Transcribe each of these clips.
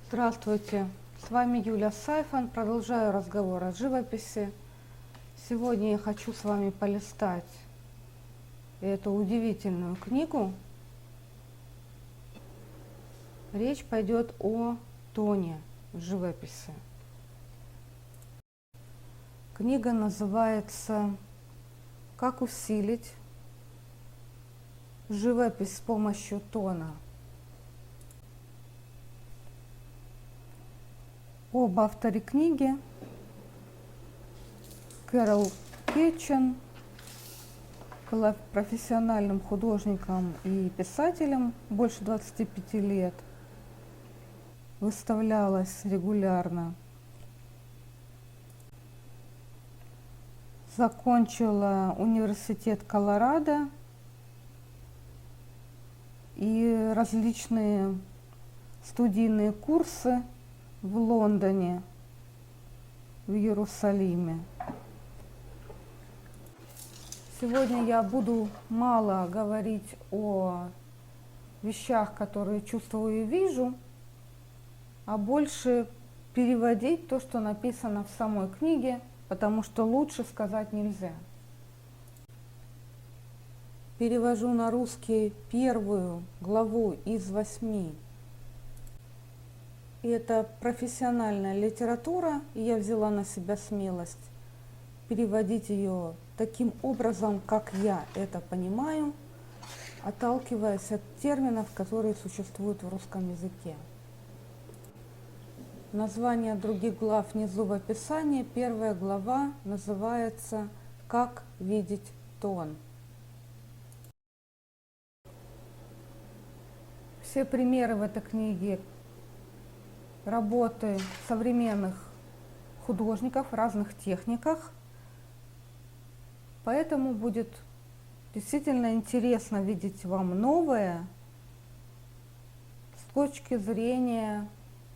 Здравствуйте, с вами Юлия Сайфан. Продолжаю разговор о живописи. Сегодня я хочу с вами полистать эту удивительную книгу. Речь пойдет о тоне в живописи. Книга называется «Как усилить живопись с помощью тона». Об авторе книги Кэрол Кетчен была профессиональным художником и писателем больше 25 лет. Выставлялась регулярно. Закончила университет Колорадо и различные студийные курсы в Лондоне, в Иерусалиме. Сегодня я буду мало говорить о вещах, которые чувствую и вижу, а больше переводить то, что написано в самой книге, потому что лучше сказать нельзя. Перевожу на русский первую главу из 8. И это профессиональная литература, и я взяла на себя смелость переводить ее таким образом, как я это понимаю, отталкиваясь от терминов, которые существуют в русском языке. Название других глав внизу в описании. Первая глава называется «Как видеть тон». Все примеры в этой книге работы современных художников в разных техниках, поэтому будет действительно интересно видеть вам новое с точки зрения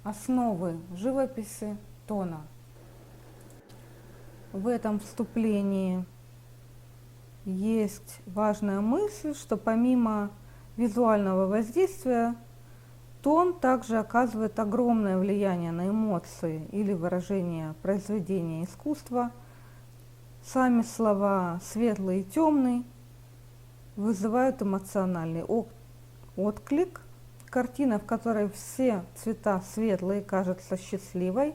основы живописи тона. В этом вступлении есть важная мысль, что помимо визуального воздействия тон также оказывает огромное влияние на эмоции или выражение произведения искусства. Сами слова «светлый» и «темный» вызывают эмоциональный отклик. Картина, в которой все цвета светлые, кажется счастливой.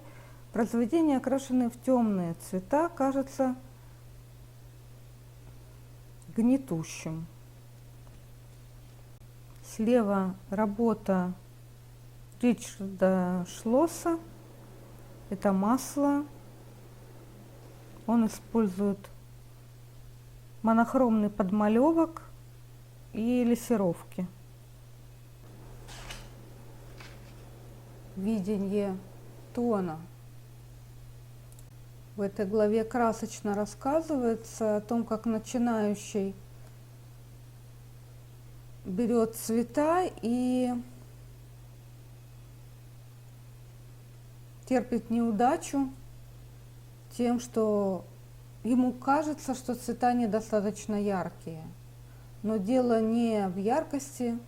Произведение, окрашенное в темные цвета, кажется гнетущим. Слева работа Ричарда Шлосса. Это масло. Он использует монохромный подмалевок и лессировки. Видение тона. В этой главе красочно рассказывается о том, как начинающий берет цвета и терпит неудачу тем, что ему кажется, что цвета недостаточно яркие. Но дело не в яркости,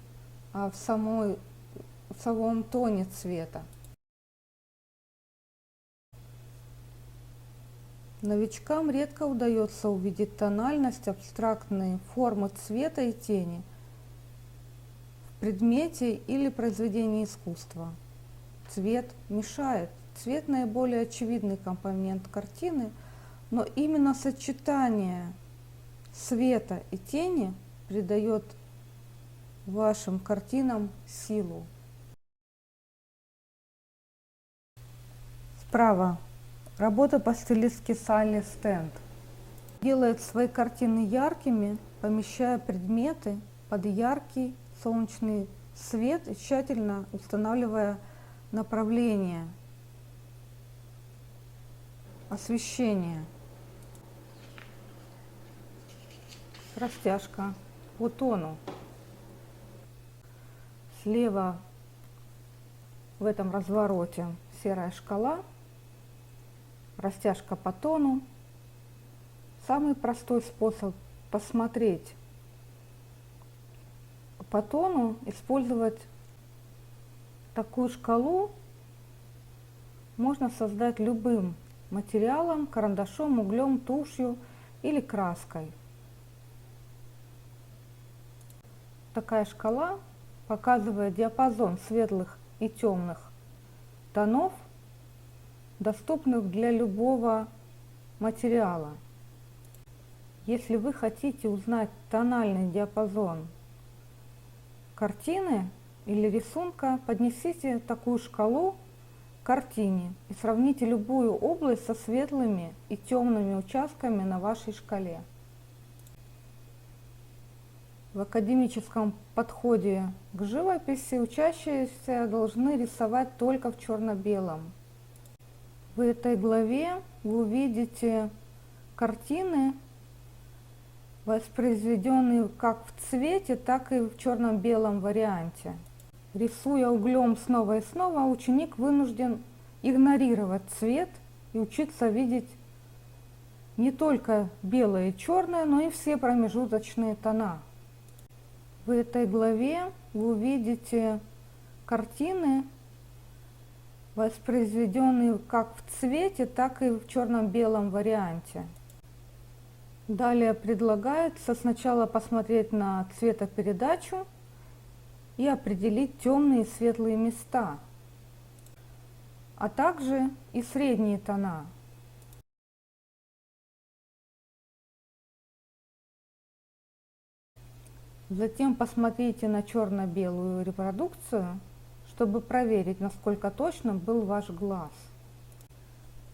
а в самом тоне цвета. Новичкам редко удается увидеть тональность, абстрактные формы цвета и тени в предмете или произведении искусства. Цвет мешает. Цвет наиболее очевидный компонент картины, но именно сочетание света и тени придает вашим картинам силу. Справа. Работа по стилистике Салли Стенд. Делает свои картины яркими, помещая предметы под яркий солнечный свет и тщательно устанавливая направление освещения. Растяжка по тону. Слева в этом развороте серая шкала, растяжка по тону. Самый простой способ посмотреть по тону — использовать такую шкалу можно создать любым материалом, карандашом, углем, тушью или краской. Такая шкала показывает диапазон светлых и темных тонов, доступных для любого материала. Если вы хотите узнать тональный диапазон картины или рисунка, поднесите такую шкалу к картине и сравните любую область со светлыми и темными участками на вашей шкале. В академическом подходе к живописи учащиеся должны рисовать только в черно-белом. В этой главе вы увидите картины, воспроизведенные как в цвете, так и в черно-белом варианте. Рисуя углем снова и снова, ученик вынужден игнорировать цвет и учиться видеть не только белое и черное, но и все промежуточные тона. В этой главе вы увидите картины, воспроизведенные как в цвете, так и в черно-белом варианте. Далее предлагается сначала посмотреть на цветопередачу и определить темные и светлые места, а также и средние тона. Затем посмотрите на черно-белую репродукцию, чтобы проверить, насколько точным был ваш глаз.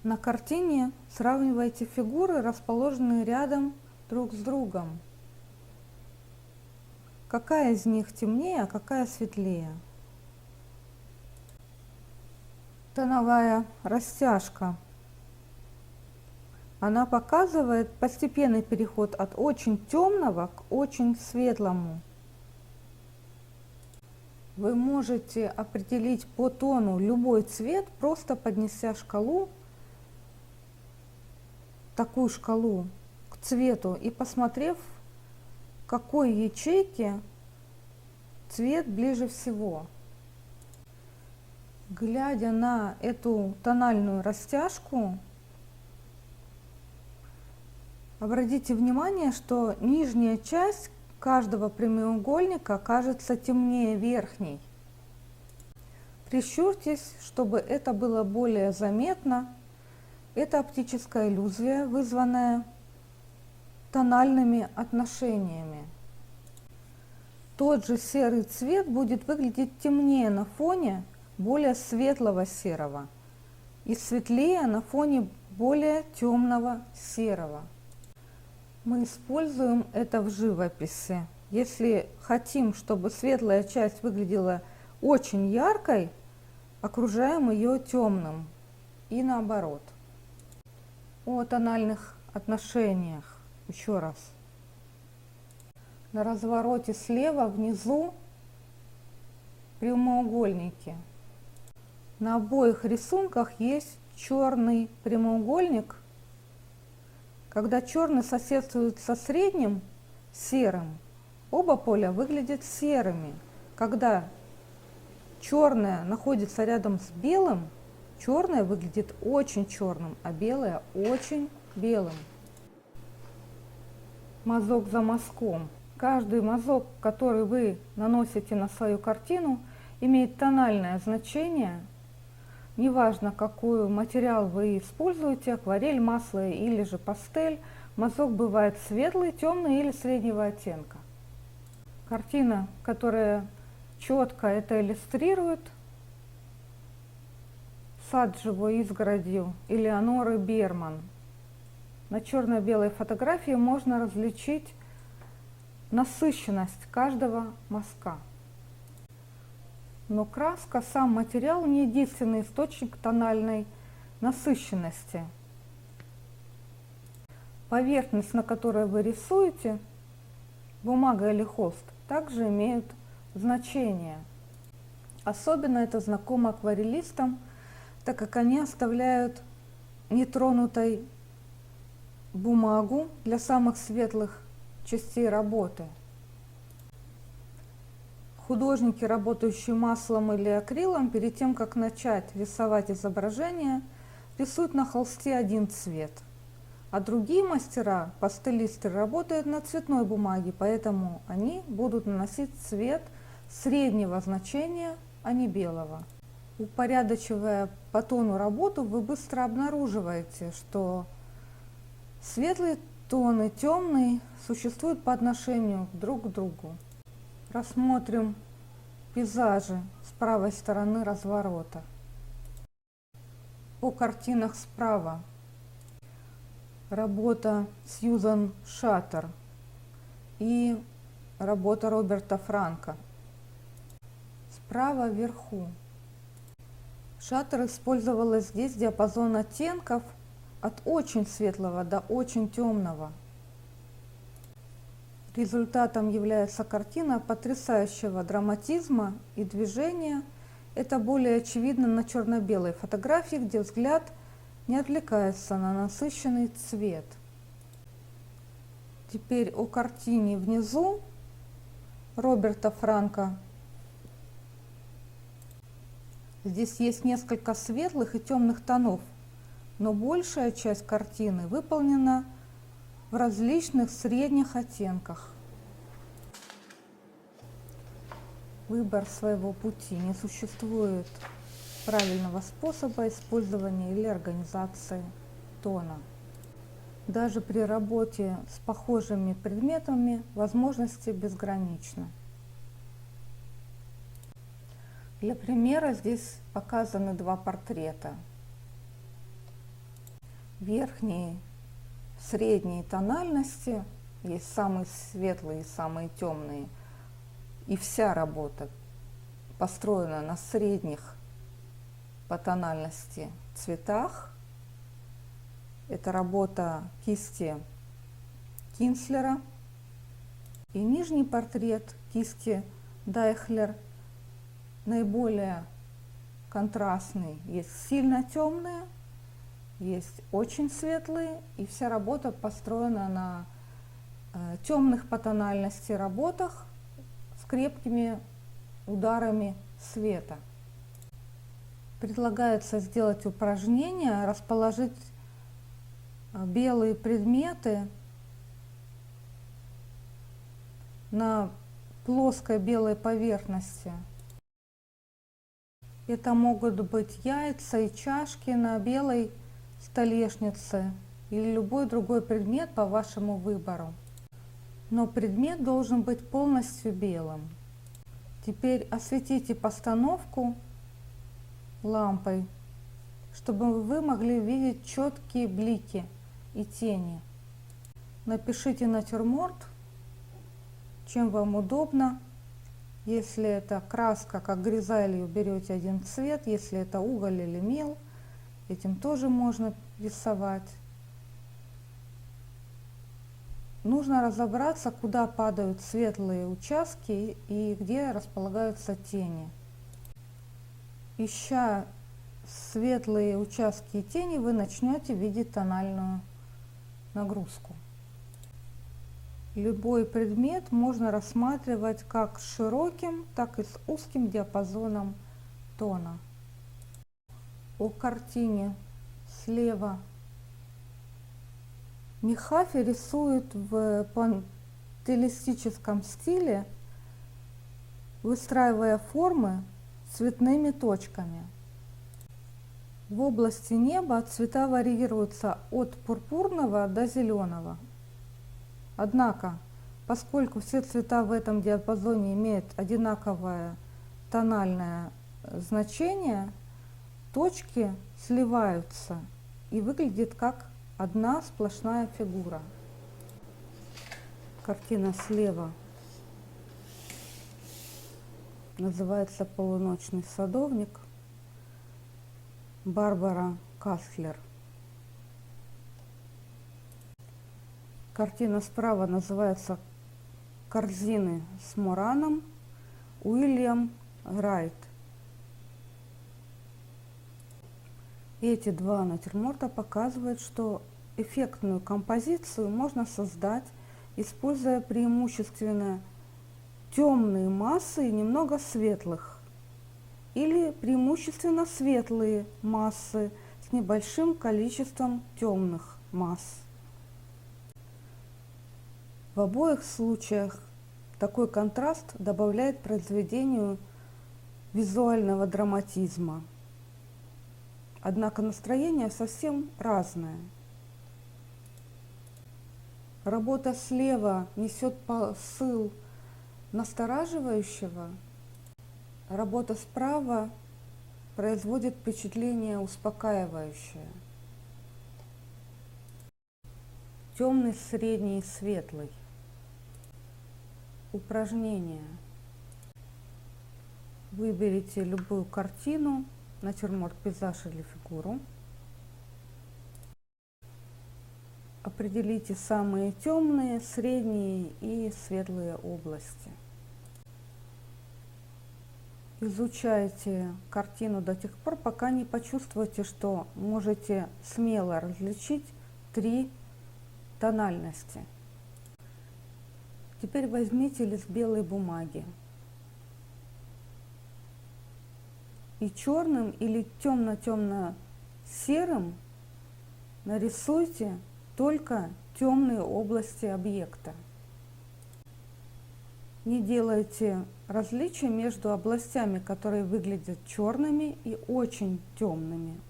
На картине сравнивайте фигуры, расположенные рядом друг с другом. Какая из них темнее, а какая светлее? Тоновая растяжка. Она показывает постепенный переход от очень темного к очень светлому. Вы можете определить по тону любой цвет, просто поднеся шкалу, такую шкалу к цвету и посмотрев, к какой ячейке цвет ближе всего. Глядя на эту тональную растяжку, обратите внимание, что нижняя часть каждого прямоугольника кажется темнее верхней. Прищурьтесь, чтобы это было более заметно. Это оптическая иллюзия, вызванная тональными отношениями. Тот же серый цвет будет выглядеть темнее на фоне более светлого серого и светлее на фоне более темного серого. Мы используем это в живописи. Если хотим, чтобы светлая часть выглядела очень яркой, окружаем ее темным и наоборот. О тональных отношениях еще раз. На развороте слева внизу прямоугольники. На обоих рисунках есть черный прямоугольник. Когда черный соседствует со средним серым, оба поля выглядят серыми. Когда черное находится рядом с белым, черное выглядит очень черным, а белое очень белым. Мазок за мазком. Каждый мазок, который вы наносите на свою картину, имеет тональное значение. Неважно, какой материал вы используете, акварель, масло или же пастель, мазок бывает светлый, темный или среднего оттенка. Картина, которая четко это иллюстрирует, «Сад живой изгородью» Элеоноры Берман. На черно-белой фотографии можно различить насыщенность каждого мазка. Но краска, сам материал, не единственный источник тональной насыщенности. Поверхность, на которой вы рисуете, бумага или холст, также имеют значение. Особенно это знакомо акварелистам, так как они оставляют нетронутой бумагу для самых светлых частей работы. Художники, работающие маслом или акрилом, перед тем, как начать рисовать изображение, рисуют на холсте один цвет. А другие мастера, пастелисты, работают на цветной бумаге, поэтому они будут наносить цвет среднего значения, а не белого. Упорядочивая по тону работу, вы быстро обнаруживаете, что светлые тоны, темные существуют по отношению друг к другу. Рассмотрим пейзажи с правой стороны разворота. По картинах справа работа Сьюзан Шаттер и работа Роберта Франка. Справа вверху. Шаттер использовала здесь диапазон оттенков от очень светлого до очень темного. Результатом является картина потрясающего драматизма и движения. Это более очевидно на черно-белой фотографии, где взгляд не отвлекается на насыщенный цвет. Теперь о картине внизу Роберта Франка. Здесь есть несколько светлых и темных тонов, но большая часть картины выполнена в различных средних оттенках. Выбор своего пути. Не существует правильного способа использования или организации тона. Даже при работе с похожими предметами возможности безграничны. Для примера здесь показаны два портрета. Верхние, средние тональности, есть самые светлые и самые темные. И вся работа построена на средних по тональности цветах. Это работа кисти Кинслера. И нижний портрет кисти Дайхлер наиболее контрастный. Есть сильно темные, есть очень светлые, и вся работа построена на темных по тональности работах с крепкими ударами света. Предлагается сделать упражнение, расположить белые предметы на плоской белой поверхности. Это могут быть яйца и чашки на белой столешнице или любой другой предмет по вашему выбору. Но предмет должен быть полностью белым. Теперь осветите постановку лампой, чтобы вы могли видеть четкие блики и тени. Напишите натюрморт, чем вам удобно. Если это краска, как гризалью, берете один цвет. Если это уголь или мел, этим тоже можно рисовать. Нужно разобраться, куда падают светлые участки и где располагаются тени. Ища светлые участки и тени, вы начнете видеть тональную нагрузку. Любой предмет можно рассматривать как с широким, так и с узким диапазоном тона. О картине слева. Мехафи рисует в пантелистическом стиле, выстраивая формы цветными точками. В области неба цвета варьируются от пурпурного до зеленого. Однако, поскольку все цвета в этом диапазоне имеют одинаковое тональное значение, точки сливаются и выглядит как одна сплошная фигура. Картина слева называется «Полуночный садовник», Барбара Кастлер. Картина справа называется «Корзины с Мораном», Уильям Райт. Эти два натюрморта показывают, что эффектную композицию можно создать, используя преимущественно темные массы и немного светлых, или преимущественно светлые массы с небольшим количеством темных масс. В обоих случаях такой контраст добавляет произведению визуального драматизма. Однако настроение совсем разное. Работа слева несет посыл настораживающего, работа справа производит впечатление успокаивающее. Темный, средний и светлый. Упражнение. Выберите любую картину, натюрморт, пейзаж или фигуру. Определите самые темные, средние и светлые области. Изучайте картину до тех пор, пока не почувствуете, что можете смело различить 3 тональности. Теперь возьмите лист белой бумаги и черным или темно-темно-серым нарисуйте только темные области объекта. Не делайте различия между областями, которые выглядят черными и очень темными.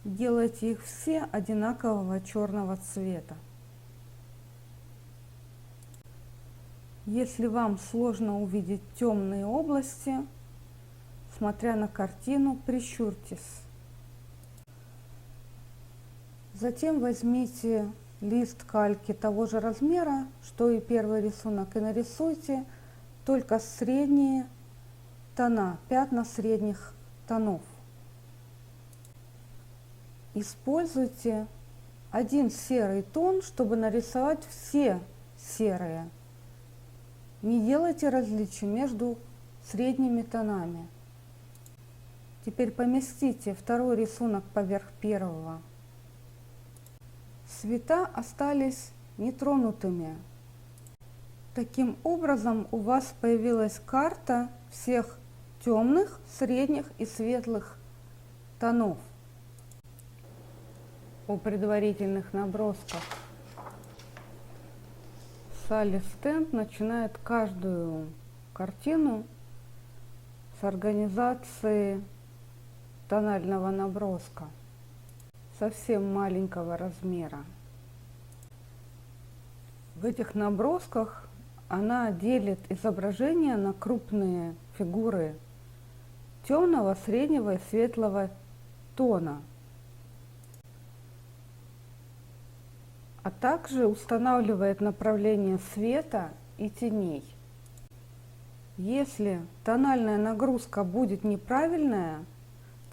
Делайте их все одинакового черного цвета. Если вам сложно увидеть темные области, смотря на картину, прищурьтесь. Затем возьмите лист кальки того же размера, что и первый рисунок, и нарисуйте только средние тона, пятна средних тонов. Используйте один серый тон, чтобы нарисовать все серые. Не делайте различия между средними тонами. Теперь поместите второй рисунок поверх первого. Цвета остались нетронутыми. Таким образом, у вас появилась карта всех темных, средних и светлых тонов. О предварительных набросках. Салли Стенд начинает каждую картину с организации тонального наброска совсем маленького размера. В этих набросках она делит изображение на крупные фигуры темного, среднего и светлого тона, а также устанавливает направление света и теней. Если тональная нагрузка будет неправильная,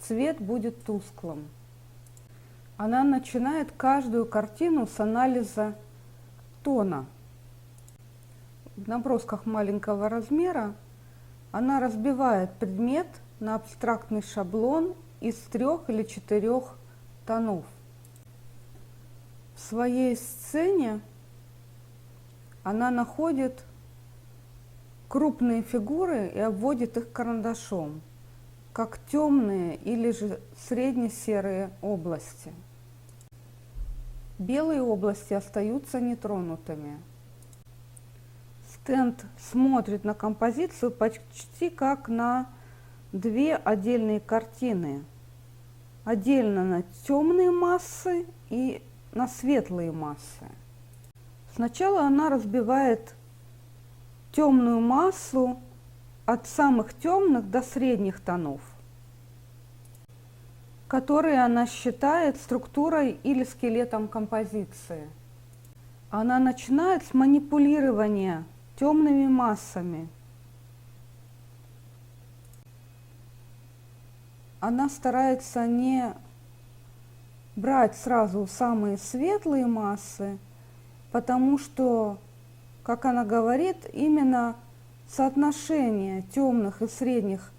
цвет будет тусклым. Она начинает каждую картину с анализа тона. В набросках маленького размера она разбивает предмет на абстрактный шаблон из 3 или 4 тонов. В своей сцене она находит крупные фигуры и обводит их карандашом, как темные или же средне-серые области. Белые области остаются нетронутыми. Стенд смотрит на композицию почти как на 2 отдельные картины. Отдельно на темные массы и на светлые массы. Сначала она разбивает темную массу от самых темных до средних тонов, которые она считает структурой или скелетом композиции. Она начинает с манипулирования темными массами. Она старается не брать сразу самые светлые массы, потому что, как она говорит, именно соотношение темных и средних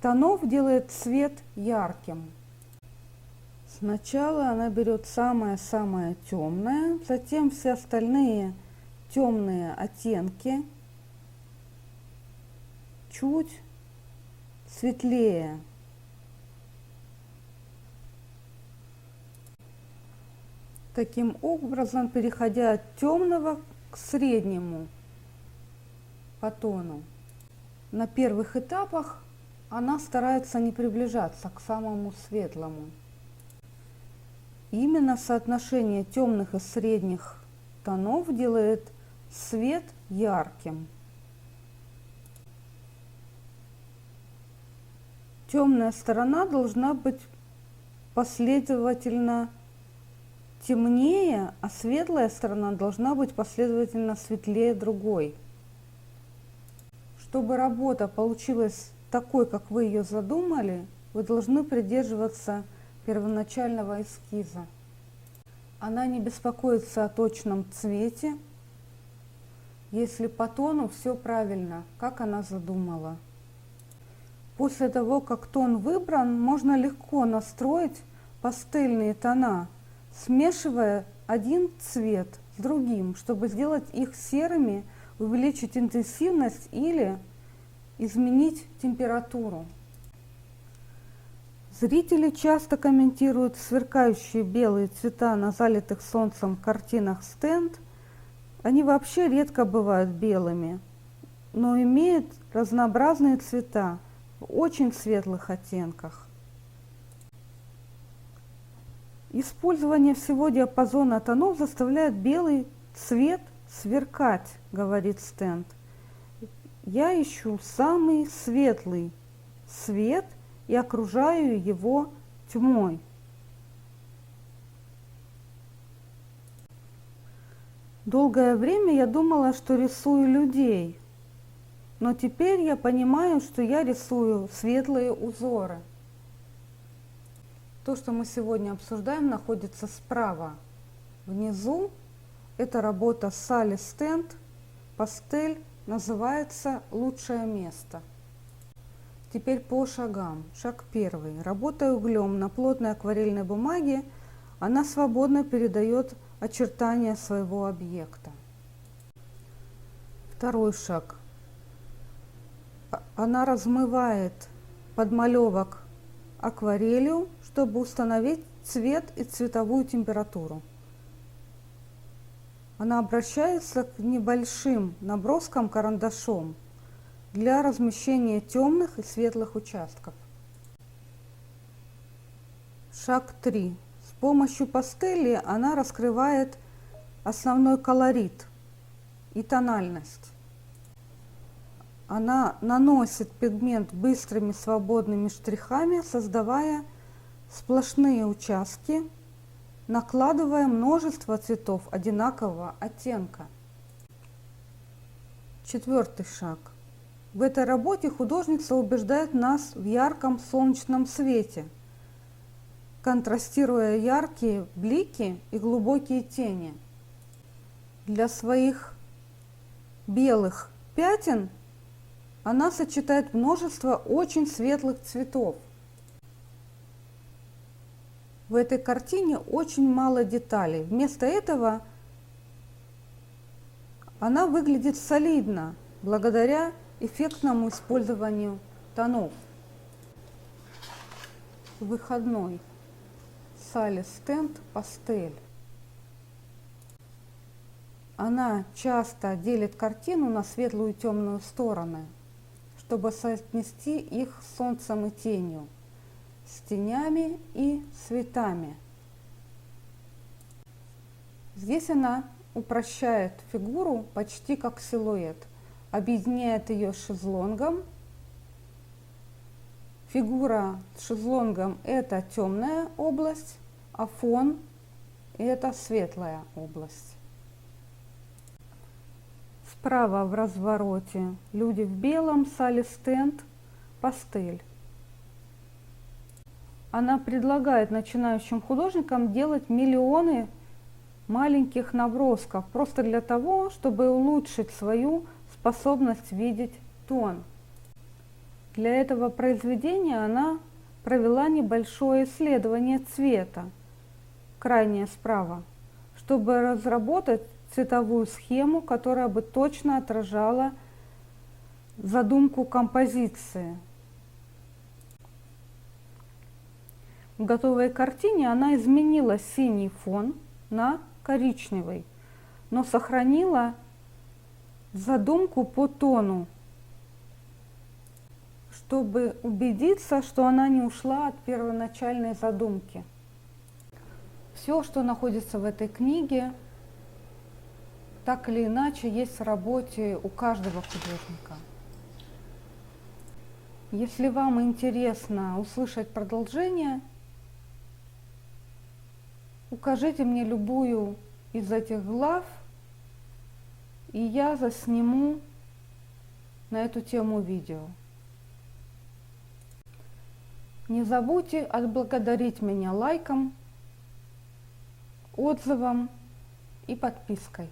тонов делает цвет ярким. Сначала она берет самое-самое темное, затем все остальные темные оттенки чуть светлее. Таким образом, переходя от темного к среднему по тону. На первых этапах она старается не приближаться к самому светлому. И именно соотношение темных и средних тонов делает свет ярким. Темная сторона должна быть последовательно темнее, а светлая сторона должна быть последовательно светлее другой. Чтобы работа получилась такой, как вы ее задумали, вы должны придерживаться первоначального эскиза. Она не беспокоится о точном цвете, если по тону все правильно, как она задумала. После того, как тон выбран, можно легко настроить пастельные тона, смешивая один цвет с другим, чтобы сделать их серыми, увеличить интенсивность или изменить температуру. Зрители часто комментируют сверкающие белые цвета на залитых солнцем картинах стенд. Они вообще редко бывают белыми, но имеют разнообразные цвета в очень светлых оттенках. Использование всего диапазона тонов заставляет белый цвет сверкать, говорит стенд. Я ищу самый светлый свет и окружаю его тьмой. Долгое время я думала, что рисую людей, но теперь я понимаю, что я рисую светлые узоры. То, что мы сегодня обсуждаем, находится справа. Внизу это работа Салли Стенд, пастель, называется «Лучшее место». Теперь по шагам. Шаг первый. Работая углем на плотной акварельной бумаге, она свободно передает очертания своего объекта. Второй шаг. Она размывает подмалевок акварелью, чтобы установить цвет и цветовую температуру. Она обращается к небольшим наброскам карандашом для размещения темных и светлых участков. Шаг 3. С помощью пастели она раскрывает основной колорит и тональность. Она наносит пигмент быстрыми свободными штрихами, создавая сплошные участки, накладывая множество цветов одинакового оттенка. Четвертый шаг. В этой работе художница убеждает нас в ярком солнечном свете, контрастируя яркие блики и глубокие тени. Для своих белых пятен она сочетает множество очень светлых цветов. В этой картине очень мало деталей. Вместо этого она выглядит солидно, благодаря эффектному использованию тонов. Выходной. Салли Стенд пастель. Она часто делит картину на светлую и темную стороны, чтобы соотнести их с солнцем и тенью, с тенями и цветами. Здесь она упрощает фигуру почти как силуэт, объединяет ее с шезлонгом. Фигура с шезлонгом – это темная область, а фон – это светлая область. Справа в развороте люди в белом, Салли Стенд, пастель. Она предлагает начинающим художникам делать миллионы маленьких набросков, просто для того, чтобы улучшить свою способность видеть тон. Для этого произведения она провела небольшое исследование цвета, крайнее справа, чтобы разработать цветовую схему, которая бы точно отражала задумку композиции. В готовой картине она изменила синий фон на коричневый, но сохранила задумку по тону, чтобы убедиться, что она не ушла от первоначальной задумки. Все, что находится в этой книге, так или иначе есть в работе у каждого художника. Если вам интересно услышать продолжение, укажите мне любую из этих глав, и я засниму на эту тему видео. Не забудьте отблагодарить меня лайком, отзывом и подпиской.